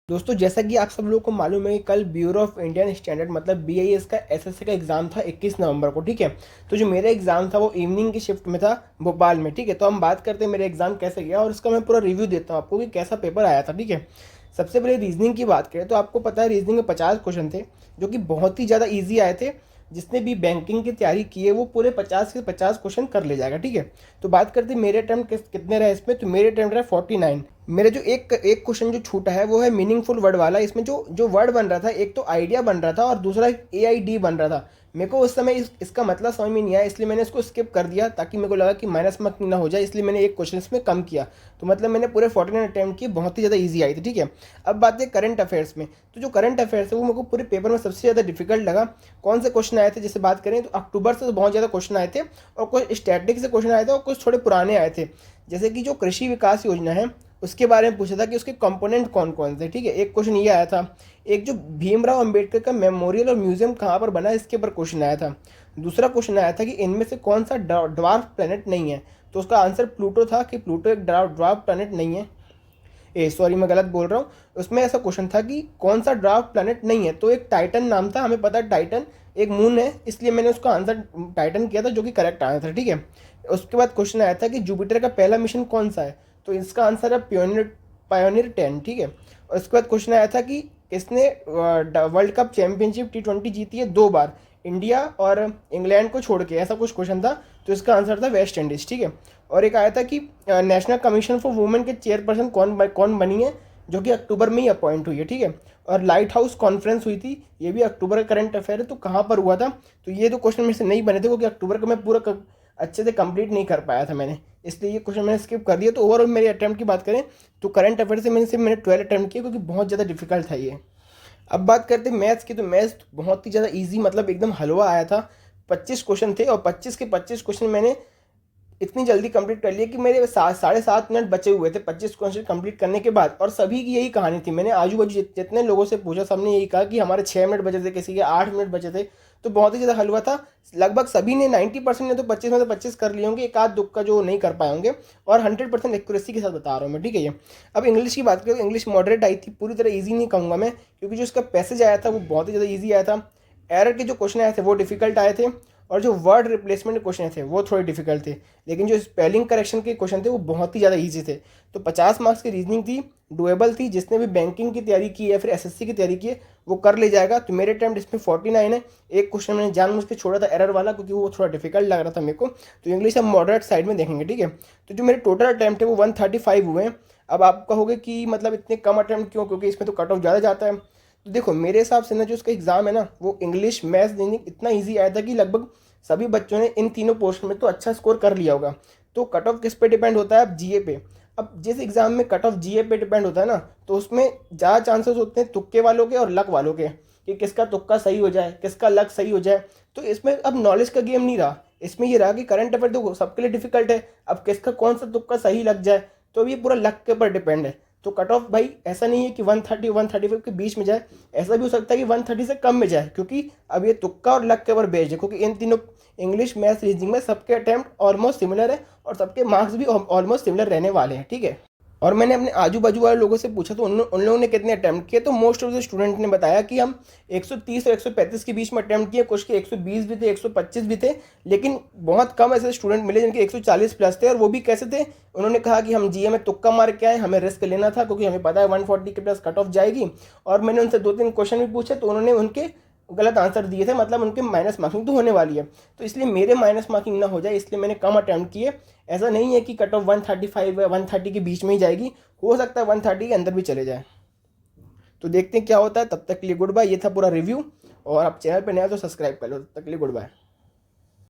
दोस्तों जैसा कि आप सब लोगों को मालूम है कि कल ब्यूरो ऑफ इंडियन स्टैंडर्ड मतलब बीआईएस का एसएससी का एग्ज़ाम था 21 नवंबर को। ठीक है, तो जो मेरा एग्ज़ाम था वो इवनिंग की शिफ्ट में था भोपाल में। ठीक है, तो हम बात करते हैं मेरा एग्ज़ाम कैसे गया और उसका मैं पूरा रिव्यू देता हूँ आपको कि कैसा पेपर आया था। ठीक है, सबसे पहले रीजनिंग की बात करें तो आपको पता है रीजनिंग में 50 क्वेश्चन थे जो कि बहुत ही ज़्यादा ईजी आए थे। जिसने भी बैंकिंग की तैयारी की है वो पूरे 50 के 50 क्वेश्चन कर ले जाएगा। ठीक है, तो बात करते हैं मेरे अटैम्प्ट कितने रहे इसमें, तो मेरे अटैम्प्ट रहे 49। मेरे जो एक एक क्वेश्चन जो छूटा है वो है मीनिंगफुल वर्ड वाला। इसमें जो जो वर्ड बन रहा था, एक तो आइडिया बन रहा था और दूसरा AID बन रहा था। मेरे को उस समय इसका मतलब समझ में नहीं आया, इसलिए मैंने इसको स्किप कर दिया ताकि मेरे को लगा कि माइनस मार्क ना हो जाए, इसलिए मैंने एक क्वेश्चन इसमें कम किया। तो मतलब मैंने पूरे 49 अटैम्प्ट किए, बहुत ही ज़्यादा ईजी आई थी। ठीक है, अब बात है करंट अफेयर्स में। तो जो करंट अफेयर्स है वो मेरे को पूरे पेपर में सबसे ज़्यादा डिफिकल्ट लगा। कौन से क्वेश्चन आए थे जैसे बात करें तो अक्टूबर से तो बहुत ज़्यादा क्वेश्चन आए थे और कुछ स्टैटिक से क्वेश्चन आए थे और कुछ थोड़े पुराने आए थे। जैसे कि जो कृषि विकास योजना है उसके बारे में पूछा था कि उसके कंपोनेंट कौन कौन से। ठीक है, एक क्वेश्चन ये आया था। एक जो भीमराव अंबेडकर का मेमोरियल और म्यूजियम कहाँ पर बना है इसके ऊपर क्वेश्चन आया था। दूसरा क्वेश्चन आया था कि इनमें से कौन सा ड्वार्फ प्लेनेट नहीं है, तो उसका आंसर प्लूटो था कि प्लूटो एक ड्वार्फ प्लेनेट नहीं है। सॉरी मैं गलत बोल रहा हूँ। उसमें ऐसा क्वेश्चन था कि कौन सा ड्वार्फ प्लेनेट नहीं है, तो एक टाइटन नाम था, हमें पता है टाइटन एक मून है, इसलिए मैंने उसका आंसर टाइटन किया था जो कि करेक्ट आंसर था। ठीक है, उसके बाद क्वेश्चन आया था कि जुपिटर का पहला मिशन कौन सा है, तो इसका आंसर है पायोनियर पायोनियर 10। ठीक है, और उसके बाद क्वेश्चन आया था कि किसने वर्ल्ड कप चैंपियनशिप T20 जीती है 2 बार, इंडिया और इंग्लैंड को छोड़ के, ऐसा कुछ क्वेश्चन था। तो इसका आंसर था वेस्ट इंडीज़। ठीक है, और एक आया था कि नेशनल कमीशन फॉर वुमेन के चेयरपर्सन कौन बनी है, जो कि अक्टूबर में ही अपॉइंट हुई है। ठीक है, और लाइट हाउस कॉन्फ्रेंस हुई थी, ये भी अक्टूबर का करंट अफेयर है, तो कहाँ पर हुआ था। तो ये तो क्वेश्चन मेरे से नहीं बने थे क्योंकि अक्टूबर का मैं पूरा अच्छे से कंप्लीट नहीं कर पाया था मैंने, इसलिए ये क्वेश्चन मैंने स्किप कर दिया। तो ओवरऑल मेरे अटैम्प्ट की बात करें तो करंट अफेयर से मैंने 12 अटैम्प्ट किए क्योंकि बहुत ज़्यादा डिफिकल्ट था ये। अब बात करते हैं मैथ्स की, तो मैथ्स बहुत ही ज़्यादा इजी मतलब एकदम हलवा आया था। 25 क्वेश्चन थे और 25 के 25 क्वेश्चन मैंने इतनी जल्दी कंप्लीट कर लिया कि मेरे 7.5 मिनट बचे हुए थे 25 क्वेश्चन कंप्लीट करने के बाद। और सभी की यही कहानी थी, मैंने आजू बाजू जितने लोगों से पूछा सबने यही कहा कि हमारे 6 मिनट बचे थे, किसी के 8 मिनट बचे थे। तो बहुत ही ज़्यादा हलवा था। लगभग सभी ने 90% ने तो 25 में से 25 कर लिए होंगे, एक आध दुख का जो नहीं कर पाए होंगे, और 100% एक्यूरेसी के साथ बता रहा हूँ मैं। ठीक है, ये अब इंग्लिश की बात करें तो इंग्लिश मॉडरेट आई थी, पूरी तरह ईजी नहीं कहूँगा मैं क्योंकि जो इसका पैसेज आया था वो बहुत ही ज़्यादा ईजी आया था। एरर के जो क्वेश्चन आए थे वो डिफिकल्ट आए थे और जो वर्ड रिप्लेसमेंट क्वेश्चन थे वो थोड़े डिफिकल्ट थे, लेकिन जो स्पेलिंग करेक्शन के क्वेश्चन थे वो बहुत ही ज़्यादा इजी थे। तो 50 मार्क्स की रीजनिंग थी, डुएबल थी, जिसने भी बैंकिंग की तैयारी की है फिर एसएससी की तैयारी की है वो कर ले जाएगा। तो मेरे अटैम्प्ट इसमें 49 है। एक क्वेश्चन मैंने जानबूझ के छोड़ा था एरर वाला क्योंकि वो थोड़ा डिफिकल्ट लग रहा था मेरे को। तो इंग्लिश हम मॉडरेट साइड में देखेंगे। ठीक है, तो जो मेरे टोटल अटैम्प्ट है वो 135 हुए हैं। अब आप कहोगे कि मतलब इतने कम अटैम्प्ट क्यों, क्योंकि इसमें तो कट ऑफ ज़्यादा जाता है। तो देखो मेरे हिसाब से ना जो उसका एग्ज़ाम है ना वो इंग्लिश मैथ्स रीजनिंग इतना ईजी आया था कि लगभग सभी बच्चों ने इन तीनों पोर्शन में तो अच्छा स्कोर कर लिया होगा। तो कट ऑफ किस पे डिपेंड होता है, अब जीए पे। अब जिस एग्जाम में कट ऑफ जीए पे डिपेंड होता है ना, तो उसमें ज़्यादा चांसेस होते हैं तुक्के वालों के और लक वालों के, कि किसका तुक्का सही हो जाए, किसका लक सही हो जाए। तो इसमें अब नॉलेज का गेम नहीं रहा, इसमें ये रहा कि करंट अफेयर देखो सबके लिए डिफिकल्ट है, अब किसका कौन सा तुक्का सही लग जाए, तो अब ये पूरा लक के ऊपर डिपेंड है। तो कट ऑफ भाई ऐसा नहीं है कि 130 135 के बीच में जाए, ऐसा भी हो सकता है कि 130 से कम में जाए, क्योंकि अब ये तुक्का और लक के ऊपर बेस्ड है। क्योंकि इन तीनों इंग्लिश मैथ्स रीजनिंग में सबके अटैम्प्ट ऑलमोस्ट सिमिलर है और सबके मार्क्स भी ऑलमोस्ट सिमिलर रहने वाले हैं। ठीक है, और मैंने अपने आजू बाजू वाले लोगों से पूछा तो उन लोगों ने कितने अटैम्प्ट किए, तो मोस्ट ऑफ द स्टूडेंट ने बताया कि हम 130 और 135 के बीच में अटैम्प्ट किए, कुछ के 120 भी थे, 125 भी थे, लेकिन बहुत कम ऐसे स्टूडेंट मिले जिनके 140 प्लस थे। और वो भी कैसे थे, उन्होंने कहा कि हम जीए में तुक्का मार के आए, हमें रिस्क लेना था क्योंकि हमें पता है 140 के प्लस कट ऑफ जाएगी। और मैंने उनसे 2-3 क्वेश्चन भी पूछे तो उन्होंने उनके गलत आंसर दिए थे, मतलब उनके माइनस मार्किंग तो होने वाली है। तो इसलिए मेरे माइनस मार्किंग ना हो जाए इसलिए मैंने कम अटैम्प्ट किए। ऐसा नहीं है कि कट ऑफ 135 या 130 के बीच में ही जाएगी, हो सकता है 130 के अंदर भी चले जाए। तो देखते हैं क्या होता है, तब तक के लिए गुड बाय। ये था पूरा रिव्यू, और आप चैनल पर नया तो सब्सक्राइब कर लो। तब तक के लिए गुड बाय।